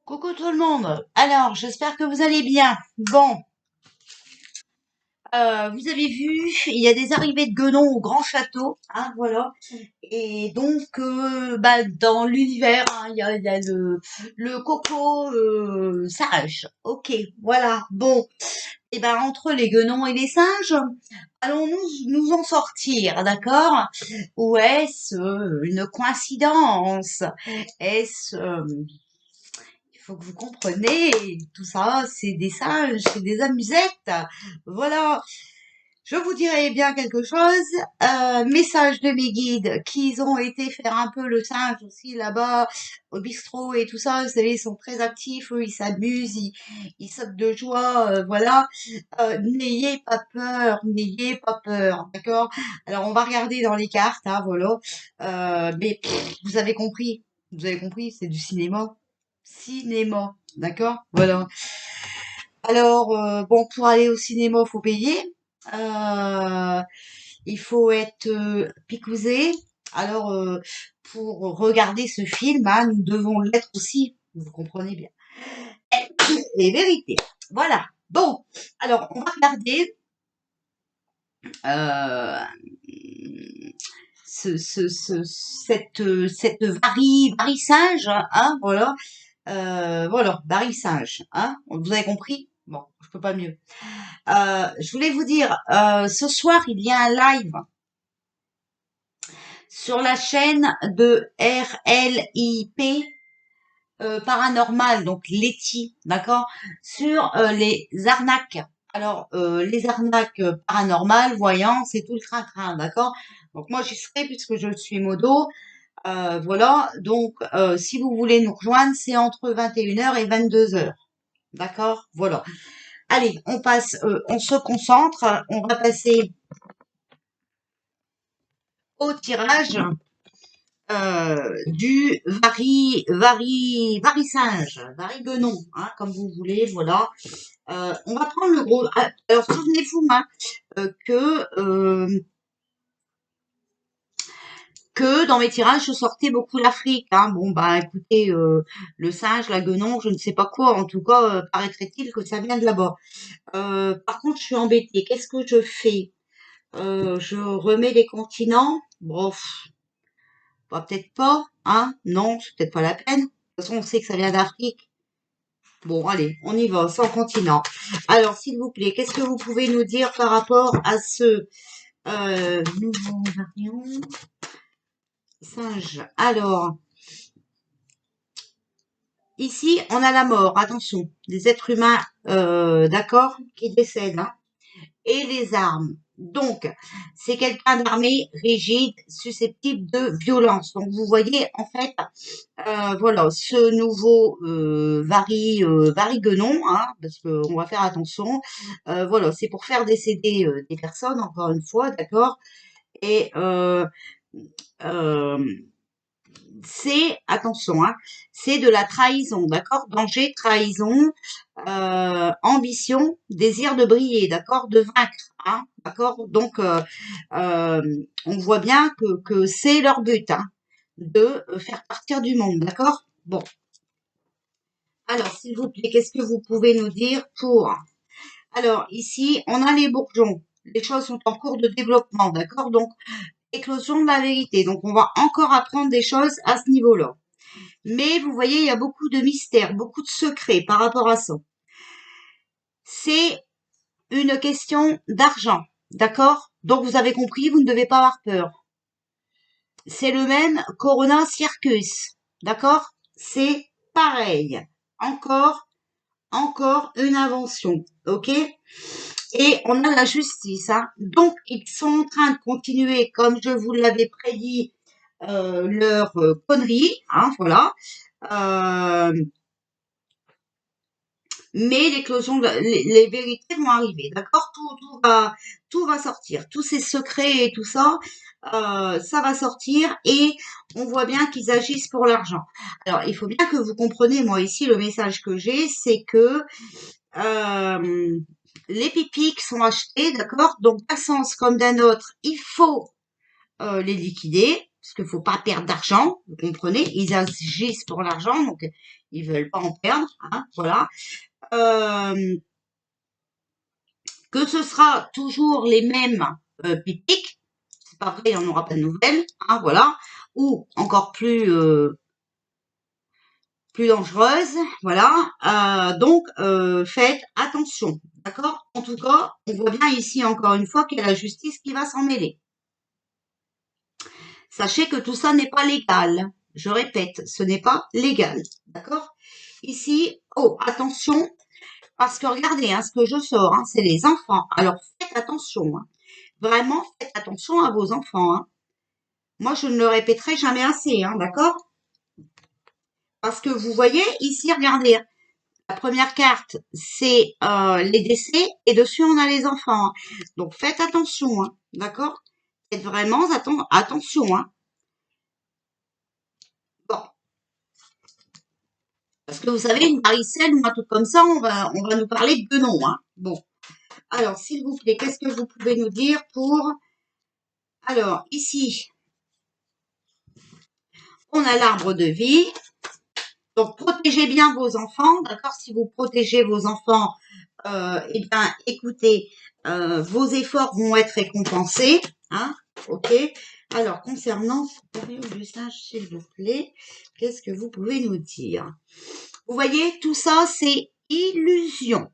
Coucou tout le monde. Alors, j'espère que vous allez bien. Bon, vous avez vu, il y a des arrivées de guenons au Grand Château, hein, voilà. Et donc, dans l'univers, hein, il y a le coco sage. Ok, voilà. Bon, et ben entre les guenons et les singes, allons-nous en sortir, d'accord? Ou est-ce une coïncidence? Est-ce il faut que vous compreniez, tout ça, c'est des singes, c'est des amusettes. Voilà. Je vous dirai bien quelque chose. Message de mes guides qui ont été faire un peu le singe aussi là-bas au bistrot et tout ça. Vous savez, ils sont très actifs, eux, ils s'amusent, ils sautent de joie. Voilà. N'ayez pas peur, n'ayez pas peur, d'accord? Alors on va regarder dans les cartes, hein, voilà. Mais vous avez compris, c'est du cinéma. Cinéma, d'accord? Voilà. Alors, bon, pour aller au cinéma, faut payer. Euh, il faut être picousé. Alors, pour regarder ce film, hein, nous devons l'être aussi. Vous comprenez bien. Les vérités. Voilà. Bon, alors, on va regarder euh, cette varissage, hein, voilà. Voilà, varissage, hein. Vous avez compris? Bon, je peux pas mieux. Je voulais vous dire, ce soir, il y a un live sur la chaîne de RLIP Paranormal, donc Letty, d'accord, sur les arnaques. Alors, les arnaques paranormales, voyance et tout le train-train, d'accord. Donc moi, j'y serai puisque je suis modo. Voilà, donc si vous voulez nous rejoindre, c'est entre 21h et 22h. D'accord? Voilà. Allez, on passe, on se concentre, on va passer au tirage du varissinge, varigonon, hein, comme vous voulez, voilà. On va prendre le gros. Alors souvenez-vous, hein, que dans mes tirages, je sortais beaucoup l'Afrique. Hein. Bon, bah écoutez, le singe, la guenon, je ne sais pas quoi. En tout cas, paraîtrait-il que ça vient de là-bas. Par contre, je suis embêtée. Qu'est-ce que je fais? Je remets les continents. Bon, bah, peut-être pas, hein? Non, c'est peut-être pas la peine. De toute façon, on sait que ça vient d'Afrique. Bon, allez, on y va, sans continent. Alors, s'il vous plaît, qu'est-ce que vous pouvez nous dire par rapport à ce nouveau variant singe? Alors, ici, on a la mort. Attention, des êtres humains, d'accord, qui décèdent, hein. Et les armes. Donc, c'est quelqu'un d'armé, rigide, susceptible de violence. Donc, vous voyez, en fait, voilà, ce nouveau varigonon, hein, parce qu'on va faire attention. Voilà, c'est pour faire décéder des personnes, encore une fois, d'accord. Et euh, c'est, attention, hein, c'est de la trahison, d'accord. Danger, trahison, ambition, désir de briller, d'accord, de vaincre, hein, d'accord. Donc, euh, on voit bien que c'est leur but, hein, de faire partir du monde, d'accord. Bon, alors, s'il vous plaît, qu'est-ce que vous pouvez nous dire pour... Alors, ici, on a les bourgeons. Les choses sont en cours de développement, d'accord. Donc, éclosion de la vérité. Donc, on va encore apprendre des choses à ce niveau-là. Mais vous voyez, il y a beaucoup de mystères, beaucoup de secrets par rapport à ça. C'est une question d'argent, d'accord? Donc vous avez compris, vous ne devez pas avoir peur. C'est le même Corona Circus, d'accord? C'est pareil. Encore, encore une invention, ok? Et on a la justice, hein. Donc ils sont en train de continuer, comme je vous l'avais prédit, leur connerie, hein, voilà. Euh, mais l'éclosion, les vérités vont arriver, d'accord? Tout va sortir, tous ces secrets et tout ça, ça va sortir et on voit bien qu'ils agissent pour l'argent. Alors, il faut bien que vous compreniez, moi ici, le message que j'ai, c'est que euh, les pipis qui sont achetés, d'accord? Donc, d'un sens comme d'un autre, il faut les liquider. parce qu'il faut pas perdre d'argent, vous comprenez, ils agissent pour l'argent, donc ils veulent pas en perdre, hein, voilà. Que ce sera toujours les mêmes pipiques, c'est pas vrai, il n'y en aura pas de nouvelles, hein, voilà, ou encore plus dangereuse, voilà. Donc, faites attention, d'accord? En tout cas, on voit bien ici encore une fois qu'il y a la justice qui va s'en mêler. Sachez que tout ça n'est pas légal. Je répète, ce n'est pas légal, d'accord? Ici, oh, attention, parce que regardez, hein, ce que je sors, hein, c'est les enfants. Alors, faites attention, hein. Vraiment, faites attention à vos enfants, hein. Moi, je ne le répéterai jamais assez, hein, d'accord? Parce que vous voyez, ici, regardez, la première carte, c'est les décès et dessus, on a les enfants, hein. Donc, faites attention, hein, d'accord? Faites vraiment attention, hein. Bon, parce que vous savez, une varicelle ou un truc comme ça, on va nous parler de guenon, hein. Bon, alors, s'il vous plaît, qu'est-ce que vous pouvez nous dire pour... Alors, ici, on a l'arbre de vie. Donc, protégez bien vos enfants, d'accord? Si vous protégez vos enfants, eh bien, écoutez, vos efforts vont être récompensés, hein? Ok? Alors, concernant ce sage, s'il vous plaît, qu'est-ce que vous pouvez nous dire? Vous voyez, tout ça, c'est illusion,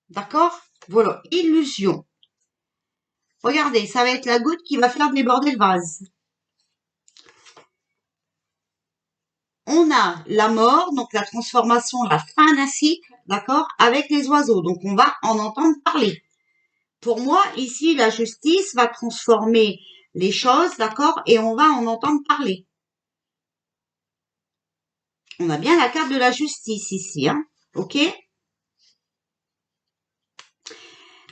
d'accord? Voilà, illusion. Regardez, ça va être la goutte qui va faire déborder le vase. On a la mort, donc la transformation, la fin d'un cycle, d'accord, avec les oiseaux. Donc, on va en entendre parler. Pour moi, ici, la justice va transformer les choses, d'accord, et on va en entendre parler. On a bien la carte de la justice ici, hein, ok?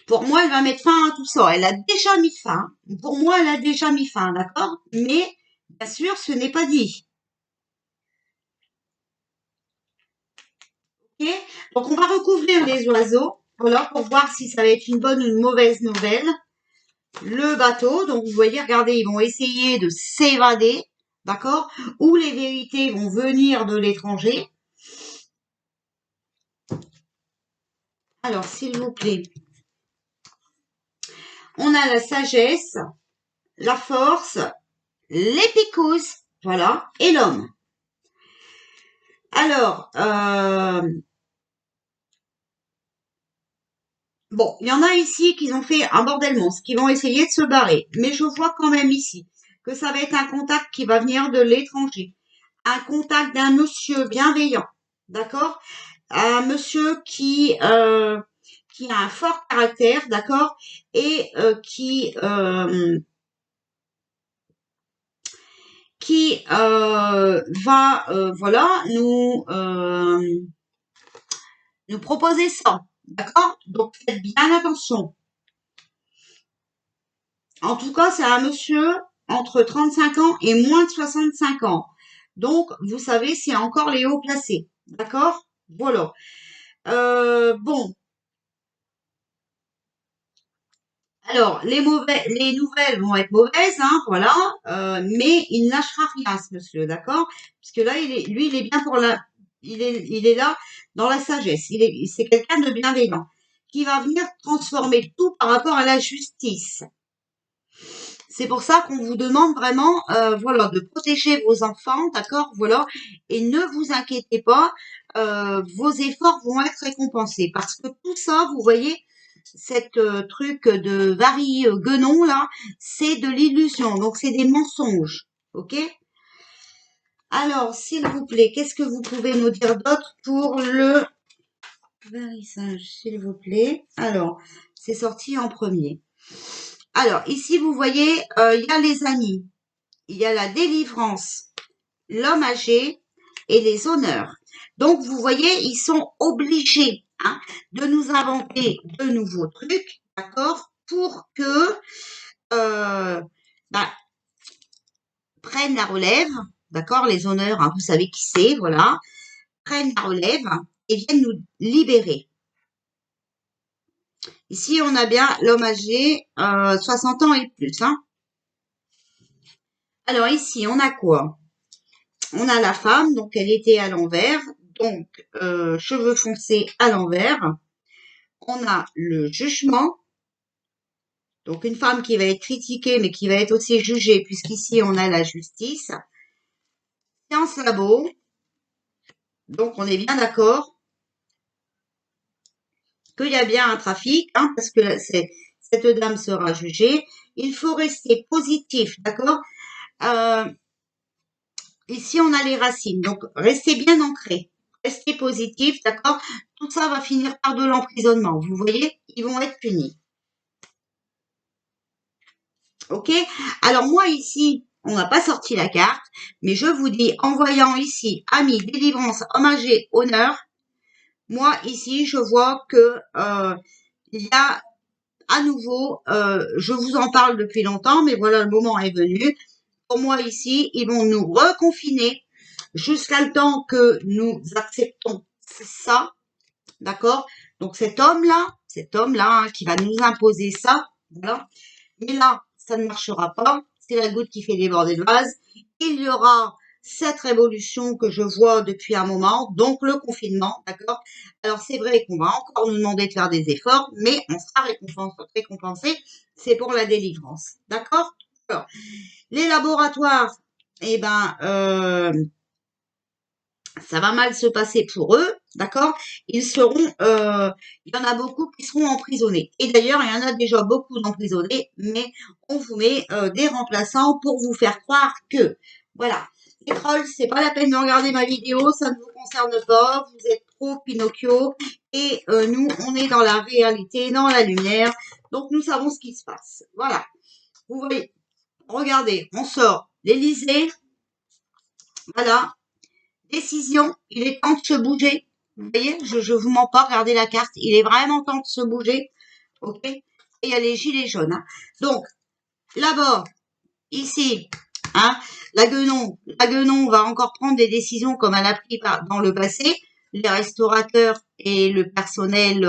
Pour moi, elle va mettre fin à tout ça. Elle a déjà mis fin. Pour moi, elle a déjà mis fin, d'accord? Mais, bien sûr, ce n'est pas dit. Ok? Donc, on va recouvrir les oiseaux, voilà, pour voir si ça va être une bonne ou une mauvaise nouvelle. Le bateau, donc vous voyez, regardez, ils vont essayer de s'évader, d'accord? Ou les vérités vont venir de l'étranger. Alors, s'il vous plaît, on a la sagesse, la force, l'épicouze, voilà, et l'homme. Alors, bon, il y en a ici qui ont fait un bordel monstre, qui vont essayer de se barrer. Mais je vois quand même ici que ça va être un contact qui va venir de l'étranger. Un contact d'un monsieur bienveillant, d'accord? Un monsieur qui a un fort caractère, d'accord? Et qui va, voilà, nous proposer ça, d'accord? Donc, faites bien attention. En tout cas, c'est un monsieur entre 35 ans et moins de 65 ans. Donc, vous savez, c'est encore les hauts placés. D'accord? Voilà. Bon. Alors, les nouvelles vont être mauvaises, hein, voilà. Mais il ne lâchera rien, ce monsieur, d'accord? Puisque là, lui, il est bien il est là dans la sagesse. C'est quelqu'un de bienveillant qui va venir transformer tout par rapport à la justice. C'est pour ça qu'on vous demande vraiment, voilà, de protéger vos enfants, d'accord, voilà, et ne vous inquiétez pas, vos efforts vont être récompensés parce que tout ça, vous voyez, cette truc de guenon là, c'est de l'illusion, donc c'est des mensonges, ok? Alors, s'il vous plaît, qu'est-ce que vous pouvez nous dire d'autre pour le varissage, s'il vous plaît? Alors, c'est sorti en premier. Alors, ici, vous voyez, il y a les amis, il y a la délivrance, l'homme âgé et les honneurs. Donc, vous voyez, ils sont obligés, hein, de nous inventer de nouveaux trucs, d'accord, pour que bah, prennent la relève, d'accord, les honneurs, hein, vous savez qui c'est, voilà, prennent la relève et viennent nous libérer. Ici, on a bien l'homme âgé, 60 ans et plus, hein. Alors ici, on a quoi? On a la femme, donc elle était à l'envers, donc cheveux foncés à l'envers. On a le jugement, donc une femme qui va être critiquée, mais qui va être aussi jugée, puisqu'ici on a la justice. Science labo, donc on est bien d'accord qu'il y a bien un trafic, hein, parce que cette dame sera jugée. Il faut rester positif, d'accord? euh, Ici, on a les racines, donc restez bien ancrés. Restez positif, d'accord? Tout ça va finir par de l'emprisonnement. Vous voyez, ils vont être punis. Ok? Alors moi ici, on n'a pas sorti la carte, mais je vous dis, en voyant ici, amis, délivrance, hommage, honneur, moi ici, je vois que il y a à nouveau, je vous en parle depuis longtemps, mais voilà, le moment est venu. Pour moi ici, ils vont nous reconfiner jusqu'à le temps que nous acceptons ça, d'accord? Donc cet homme-là, hein, qui va nous imposer ça, voilà. Mais là, ça ne marchera pas. C'est la goutte qui fait déborder le vase. Il y aura cette révolution que je vois depuis un moment, donc le confinement, d'accord? Alors c'est vrai qu'on va encore nous demander de faire des efforts, mais on sera récompensé. C'est pour la délivrance, d'accord? Alors, les laboratoires, eh ben, ça va mal se passer pour eux, d'accord? Ils seront, il y en a beaucoup qui seront emprisonnés. Et d'ailleurs, il y en a déjà beaucoup d'emprisonnés, mais on vous met des remplaçants pour vous faire croire que, voilà, les trolls, c'est pas la peine de regarder ma vidéo, ça ne vous concerne pas, vous êtes trop Pinocchio, et nous, on est dans la réalité, dans la lumière, donc nous savons ce qui se passe. Voilà, vous voyez, regardez, on sort l'Élysée, voilà, décision, il est temps de se bouger. Vous voyez, je vous mens pas, regardez la carte, il est vraiment temps de se bouger. Ok? Et il y a les gilets jaunes. Hein. Donc, là-bas, ici, hein, la Guenon va encore prendre des décisions comme elle a pris dans le passé. Les restaurateurs et le personnel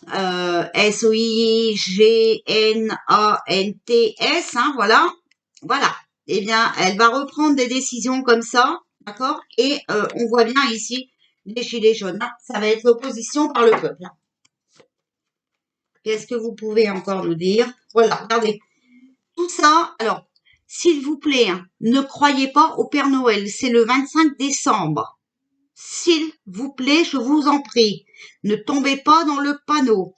SOIGNANTS, hein, voilà. Voilà. Eh bien, elle va reprendre des décisions comme ça, d'accord? Et on voit bien ici les gilets jaunes. Hein, ça va être l'opposition par le peuple. Qu'est-ce que vous pouvez encore nous dire? Voilà, regardez. Tout ça, alors, s'il vous plaît, hein, ne croyez pas au Père Noël. C'est le 25 décembre. S'il vous plaît, je vous en prie, ne tombez pas dans le panneau.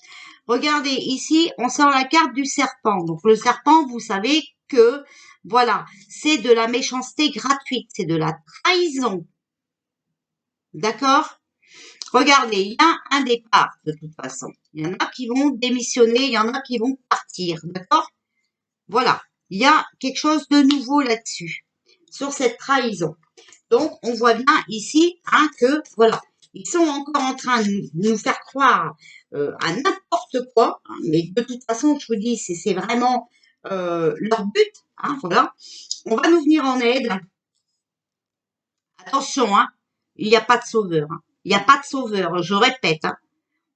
Regardez, ici, on sort la carte du serpent. Donc, le serpent, vous savez que, voilà, c'est de la méchanceté gratuite, c'est de la trahison. D'accord? Regardez, il y a un départ, de toute façon. Il y en a qui vont démissionner, il y en a qui vont partir. D'accord? Voilà. Il y a quelque chose de nouveau là-dessus, sur cette trahison. Donc, on voit bien ici hein, que, voilà, ils sont encore en train de nous faire croire à n'importe quoi, hein, mais de toute façon, je vous dis, c'est vraiment leur but, hein, voilà. On va nous venir en aide. Attention, hein, il n'y a pas de sauveur. Hein. Il n'y a pas de sauveur, je répète. Hein.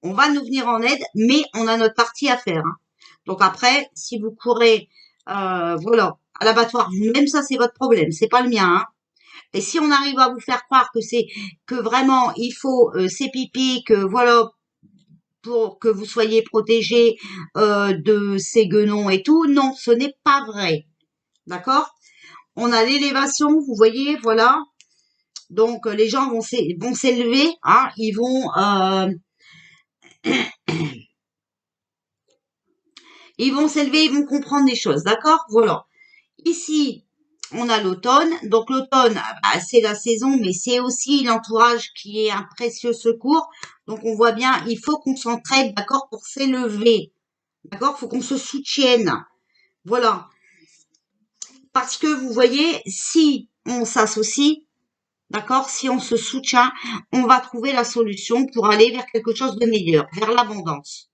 On va nous venir en aide, mais on a notre partie à faire. Hein. Donc après, si vous courez, voilà, à l'abattoir, même ça, c'est votre problème, c'est pas le mien. Hein. Et si on arrive à vous faire croire que c'est que vraiment il faut ces pipis, que voilà pour que vous soyez protégés de ces guenons et tout, non, ce n'est pas vrai. D'accord? On a l'élévation, vous voyez, voilà. Donc les gens vont s'élever, hein, ils vont s'élever, ils vont comprendre des choses, d'accord? Voilà. Ici, on a l'automne. Donc l'automne, bah, c'est la saison, mais c'est aussi l'entourage qui est un précieux secours. Donc on voit bien, il faut qu'on s'entraide, d'accord, pour s'élever. D'accord, il faut qu'on se soutienne. Voilà. Parce que vous voyez, si on s'associe, d'accord, si on se soutient, on va trouver la solution pour aller vers quelque chose de meilleur, vers l'abondance.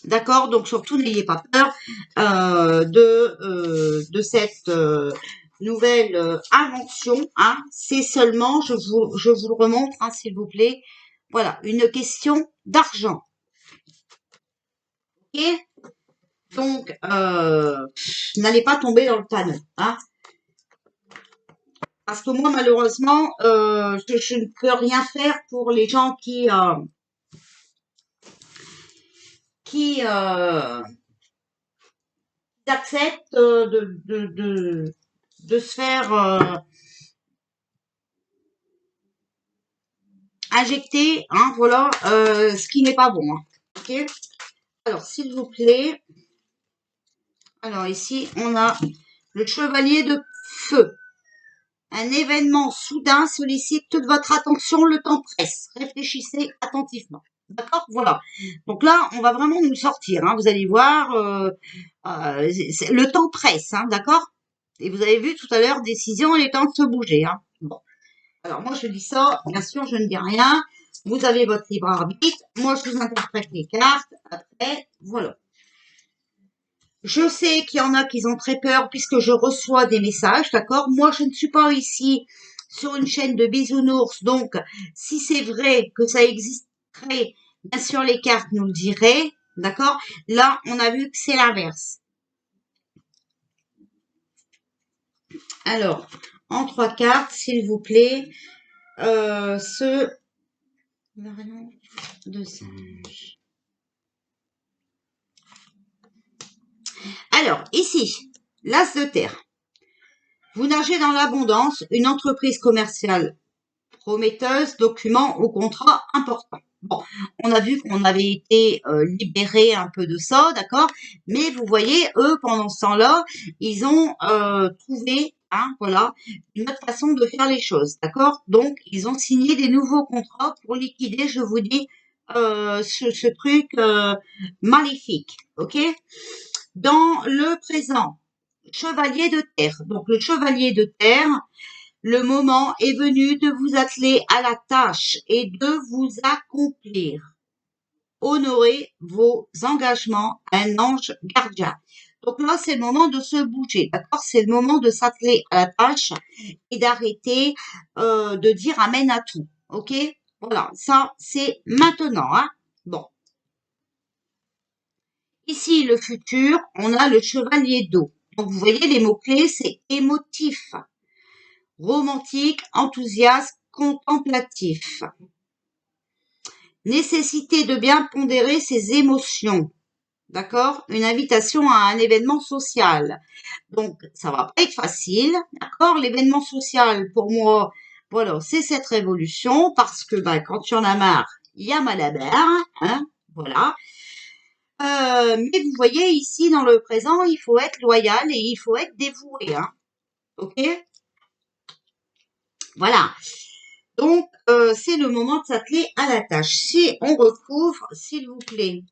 D'accord, donc surtout n'ayez pas peur de cette nouvelle invention. Hein. C'est seulement, je vous le remontre, hein, s'il vous plaît. Voilà, une question d'argent. Ok. Donc, n'allez pas tomber dans le panneau, hein. Parce que moi, malheureusement, je ne peux rien faire pour les gens qui acceptent de se faire injecter, hein, voilà, ce qui n'est pas bon, hein. Ok. Alors, s'il vous plaît, alors ici, on a le chevalier de feu. Un événement soudain sollicite toute votre attention, le temps presse. Réfléchissez attentivement. D'accord. Voilà. Donc là, on va vraiment nous sortir, hein. Vous allez voir, le temps presse, hein, d'accord. Et vous avez vu tout à l'heure, décision, il est temps de se bouger, hein. Bon. Alors moi, je dis ça, bien sûr, je ne dis rien. Vous avez votre libre arbitre. Moi, je vous interprète les cartes. Après, voilà. Je sais qu'il y en a qui ont très peur puisque je reçois des messages, d'accord? Moi, je ne suis pas ici sur une chaîne de bisounours, donc si c'est vrai que ça existerait, bien sûr, les cartes nous le diraient, d'accord? Là, on a vu que c'est l'inverse. Alors, en 3 cartes, s'il vous plaît, ce de singe. Alors, ici, l'as de terre. Vous nagez dans l'abondance, une entreprise commerciale prometteuse, document ou contrat important. Bon, on a vu qu'on avait été libéré un peu de ça, d'accord? Mais vous voyez, eux, pendant ce temps-là, ils ont trouvé, hein, voilà, une autre façon de faire les choses, d'accord? Donc, ils ont signé des nouveaux contrats pour liquider, je vous dis, ce truc maléfique, ok? Dans le présent, chevalier de terre. Donc, le chevalier de terre, le moment est venu de vous atteler à la tâche et de vous accomplir. Honorez vos engagements, un ange gardien. Donc là, c'est le moment de se bouger, d'accord? C'est le moment de s'atteler à la tâche et d'arrêter de dire amen à tout, ok? Voilà, ça, c'est maintenant, hein? Bon. Ici, le futur, on a le chevalier d'eau. Donc, vous voyez, les mots-clés, c'est émotif, romantique, enthousiaste, contemplatif. Nécessité de bien pondérer ses émotions. D'accord? Une invitation à un événement social. Donc, ça va pas être facile. D'accord? L'événement social, pour moi, voilà, c'est cette révolution parce que, ben, quand tu en as marre, il y a mal à mer, hein? Voilà. Mais vous voyez, ici, dans le présent, il faut être loyal et il faut être dévoué, hein? Ok? Voilà. Donc, c'est le moment de s'atteler à la tâche. Si on recouvre, s'il vous plaît.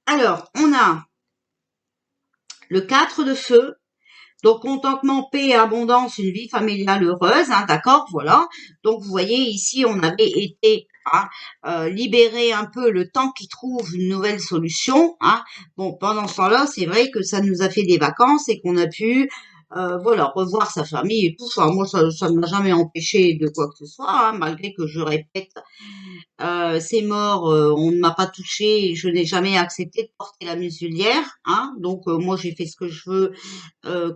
Alors, on a le 4 de feu. Donc, contentement, paix et abondance, une vie familiale heureuse, hein, d'accord, voilà. Donc, vous voyez, ici, on avait été libérer un peu le temps qu'ils trouvent une nouvelle solution, hein. Bon, pendant ce temps-là, c'est vrai que ça nous a fait des vacances et qu'on a pu, voilà, revoir sa famille et tout ça. Moi, ça ne m'a jamais empêché de quoi que ce soit, hein, malgré que je répète, c'est mort, on ne m'a pas touché, je n'ai jamais accepté de porter la muselière, hein. Donc, moi, j'ai fait ce que je veux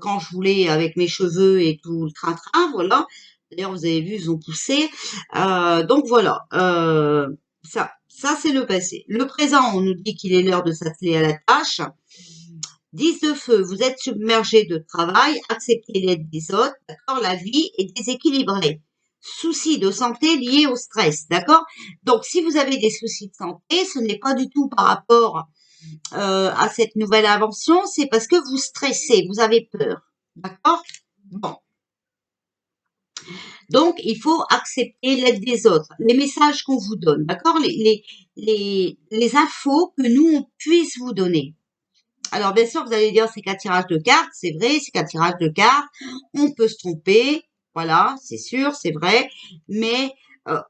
quand je voulais avec mes cheveux et tout le train-train, voilà. D'ailleurs, vous avez vu, ils ont poussé. Donc voilà, ça c'est le passé. Le présent, on nous dit qu'il est l'heure de s'atteler à la tâche. 10 de feu, vous êtes submergé de travail, acceptez l'aide des autres, d'accord? La vie est déséquilibrée. Soucis de santé liés au stress, d'accord? Donc, si vous avez des soucis de santé, ce n'est pas du tout par rapport à cette nouvelle invention, c'est parce que vous stressez, vous avez peur. D'accord? Bon. Donc, il faut accepter l'aide des autres, les messages qu'on vous donne, d'accord? Les infos que nous, on puisse vous donner. Alors, bien sûr, vous allez dire, c'est qu'un tirage de cartes, c'est vrai, c'est qu'un tirage de cartes, on peut se tromper, voilà, c'est sûr, c'est vrai, mais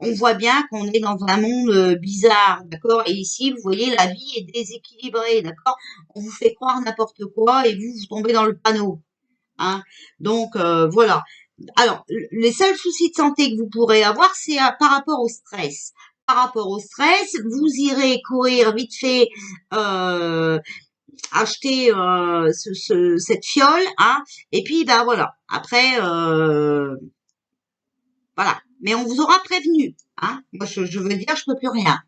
on voit bien qu'on est dans un monde bizarre, d'accord? Et ici, vous voyez, la vie est déséquilibrée, d'accord? On vous fait croire n'importe quoi et vous, vous tombez dans le panneau, hein? Donc, voilà. alors, les seuls soucis de santé que vous pourrez avoir, c'est par rapport au stress. Par rapport au stress, vous irez courir vite fait, acheter cette fiole, hein, et puis ben voilà. Après, voilà. Mais on vous aura prévenu, hein. Moi, je veux dire, je peux plus rien.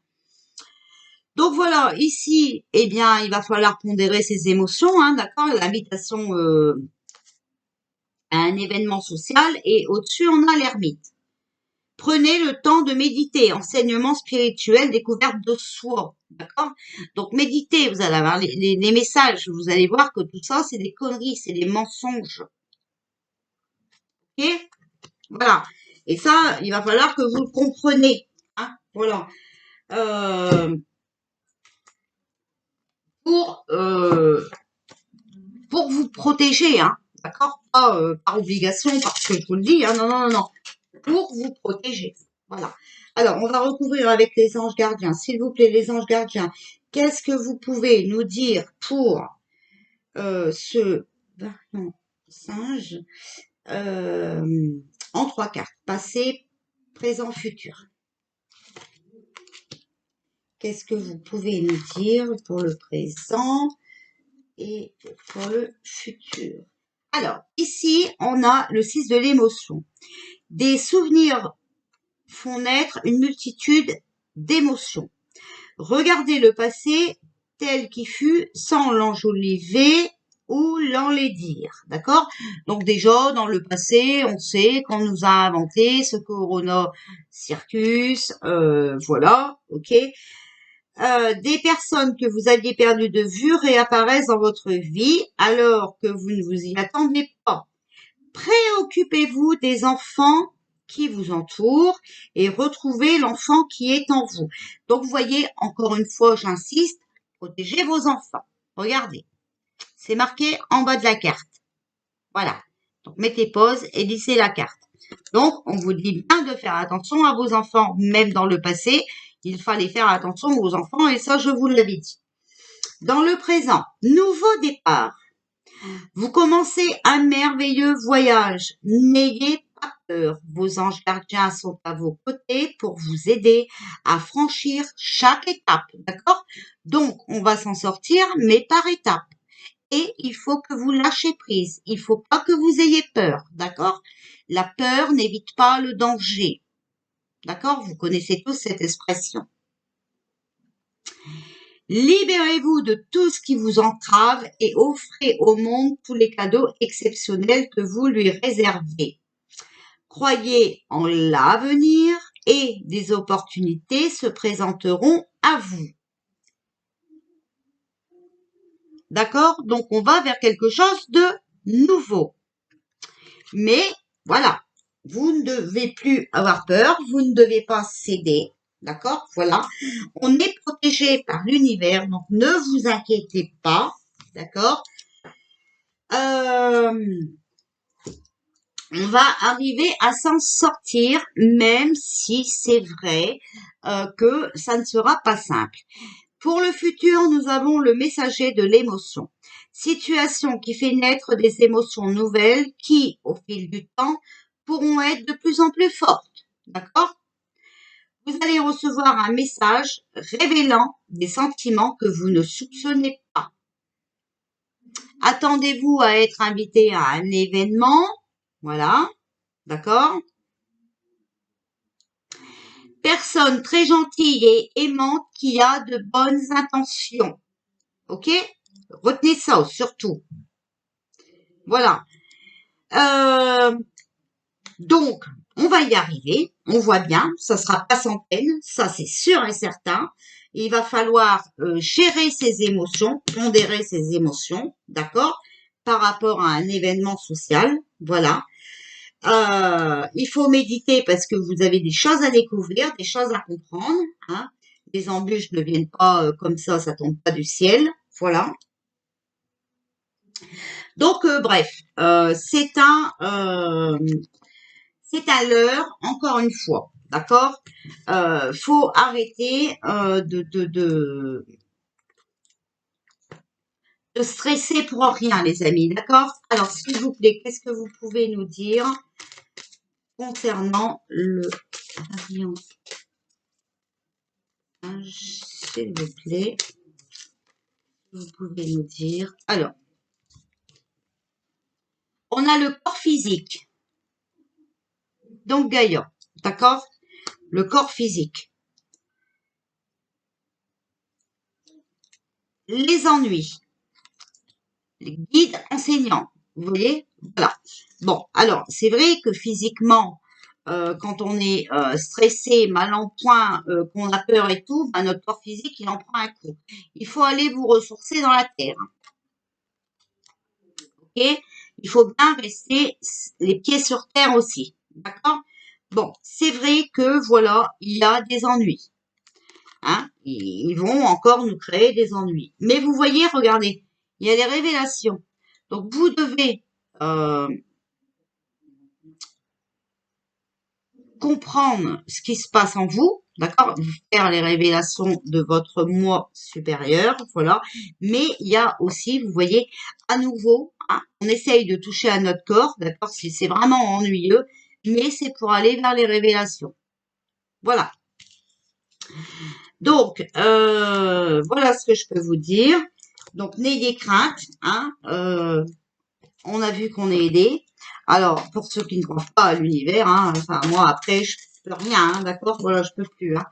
Donc voilà, ici, eh bien, il va falloir pondérer ses émotions, hein, d'accord. L'invitation à un événement social, et au-dessus, on a l'ermite. Prenez le temps de méditer, enseignement spirituel, découverte de soi, d'accord. Donc méditez, vous allez avoir les messages, vous allez voir que tout ça, c'est des conneries, c'est des mensonges, ok. Voilà. Et ça, il va falloir que vous le compreniez, hein, voilà. Euh, pour, euh, pour vous protéger, hein, d'accord? Pas par obligation, parce que je vous le dis, hein, non, non, non, non. Pour vous protéger. Voilà. Alors, on va recouvrir avec les anges gardiens. S'il vous plaît, les anges gardiens, qu'est-ce que vous pouvez nous dire pour ce variant singe en 3 cartes, passé, présent, futur. Qu'est-ce que vous pouvez nous dire pour le présent et pour le futur? Alors, ici, on a le 6 de l'émotion. Des souvenirs font naître une multitude d'émotions. Regardez le passé tel qu'il fut sans l'enjoliver ou l'enlaidir, d'accord? Donc déjà, dans le passé, on sait qu'on nous a inventé ce Corona Circus, voilà, ok. Des personnes que vous aviez perdues de vue réapparaissent dans votre vie alors que vous ne vous y attendez pas. Préoccupez-vous des enfants qui vous entourent et retrouvez l'enfant qui est en vous. Donc, vous voyez, encore une fois, j'insiste, protégez vos enfants. Regardez, c'est marqué en bas de la carte. Voilà. Donc, mettez pause et lissez la carte. Donc, on vous dit bien de faire attention à vos enfants, même dans le passé. Il fallait faire attention aux enfants et ça, je vous l'avais dit. Dans le présent, nouveau départ. Vous commencez un merveilleux voyage. N'ayez pas peur. Vos anges gardiens sont à vos côtés pour vous aider à franchir chaque étape. D'accord? Donc, on va s'en sortir, mais par étapes. Et il faut que vous lâchez prise. Il faut pas que vous ayez peur. D'accord? La peur n'évite pas le danger. D'accord? Vous connaissez tous cette expression. Libérez-vous de tout ce qui vous entrave et offrez au monde tous les cadeaux exceptionnels que vous lui réservez. Croyez en l'avenir et des opportunités se présenteront à vous. D'accord? Donc, on va vers quelque chose de nouveau. Mais, voilà. Vous ne devez plus avoir peur. Vous ne devez pas céder. D'accord? Voilà. On est protégé par l'univers. Donc, ne vous inquiétez pas. D'accord? On va arriver à s'en sortir, même si c'est vrai que ça ne sera pas simple. Pour le futur, nous avons le messager de l'émotion. Situation qui fait naître des émotions nouvelles qui, au fil du temps, pourront être de plus en plus fortes. D'accord? Vous allez recevoir un message révélant des sentiments que vous ne soupçonnez pas. Attendez-vous à être invité à un événement. Voilà. D'accord? Personne très gentille et aimante qui a de bonnes intentions. Ok? Retenez ça surtout. Voilà. Donc, on va y arriver. On voit bien. Ça sera pas sans peine. Ça, c'est sûr et certain. Il va falloir gérer ses émotions, pondérer ses émotions. D'accord? Par rapport à un événement social. Voilà. Il faut méditer parce que vous avez des choses à découvrir, des choses à comprendre. Hein. Les embûches ne viennent pas comme ça tombe pas du ciel. Voilà. Donc, bref, c'est un leurre, encore une fois. D'accord? Faut arrêter de stresser pour rien, les amis. D'accord? Alors, s'il vous plaît, qu'est-ce que vous pouvez nous dire concernant le variant, s'il vous plaît, vous pouvez nous dire. Alors, on a le corps physique, donc Gaïa, d'accord? Le corps physique. Les ennuis, les guides enseignants, vous voyez? Voilà. Bon, alors, c'est vrai que physiquement, quand on est stressé, mal en point, qu'on a peur et tout, ben, notre corps physique, il en prend un coup. Il faut aller vous ressourcer dans la terre. Ok? Il faut bien rester les pieds sur terre aussi. D'accord? Bon, c'est vrai que voilà, il y a des ennuis. Hein? Ils vont encore nous créer des ennuis. Mais vous voyez, regardez, il y a les révélations. Donc vous devez comprendre ce qui se passe en vous, d'accord? Faire les révélations de votre moi supérieur, voilà. Mais il y a aussi, vous voyez, à nouveau, hein, on essaye de toucher à notre corps, d'accord? Si c'est vraiment ennuyeux, mais c'est pour aller vers les révélations. Voilà. Donc, voilà ce que je peux vous dire. Donc, n'ayez crainte, hein. On a vu qu'on est aidé. Alors, pour ceux qui ne croient pas à l'univers, hein, enfin, moi, après, je peux rien, hein, d'accord? Voilà, je peux plus, hein.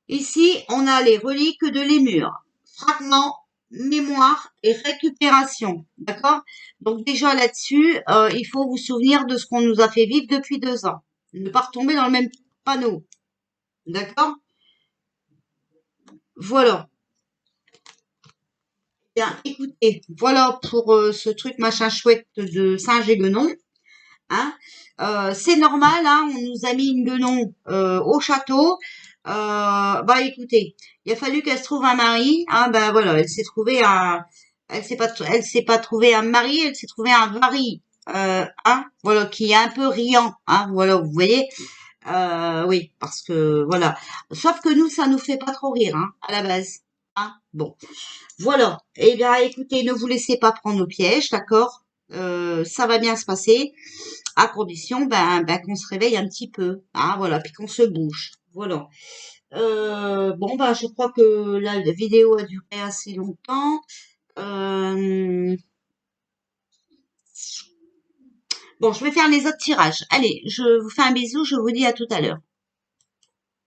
Ici, on a les reliques de Lémur. Fragments, mémoire et récupération, d'accord? Donc, déjà là-dessus, il faut vous souvenir de ce qu'on nous a fait vivre depuis 2 ans. Ne pas retomber dans le même panneau, d'accord? Voilà. Bien, écoutez, voilà pour ce truc machin chouette de Saint-Géguenon. Hein. C'est normal, hein, on nous a mis une guenon au château. Bah écoutez, il a fallu qu'elle se trouve un mari. Hein, bah voilà, elle s'est pas trouvé un mari, elle s'est trouvé un mari. Hein, voilà, qui est un peu riant. Hein, voilà, vous voyez. Oui, parce que voilà. Sauf que nous, ça nous fait pas trop rire, hein, à la base. Hein, bon. Voilà. Eh bien, écoutez, ne vous laissez pas prendre au piège, d'accord? Ça va bien se passer, à condition qu'on se réveille un petit peu, hein, voilà, puis qu'on se bouge. Voilà. Bon, je crois que la vidéo a duré assez longtemps. Bon, je vais faire les autres tirages. Allez, je vous fais un bisou, je vous dis à tout à l'heure.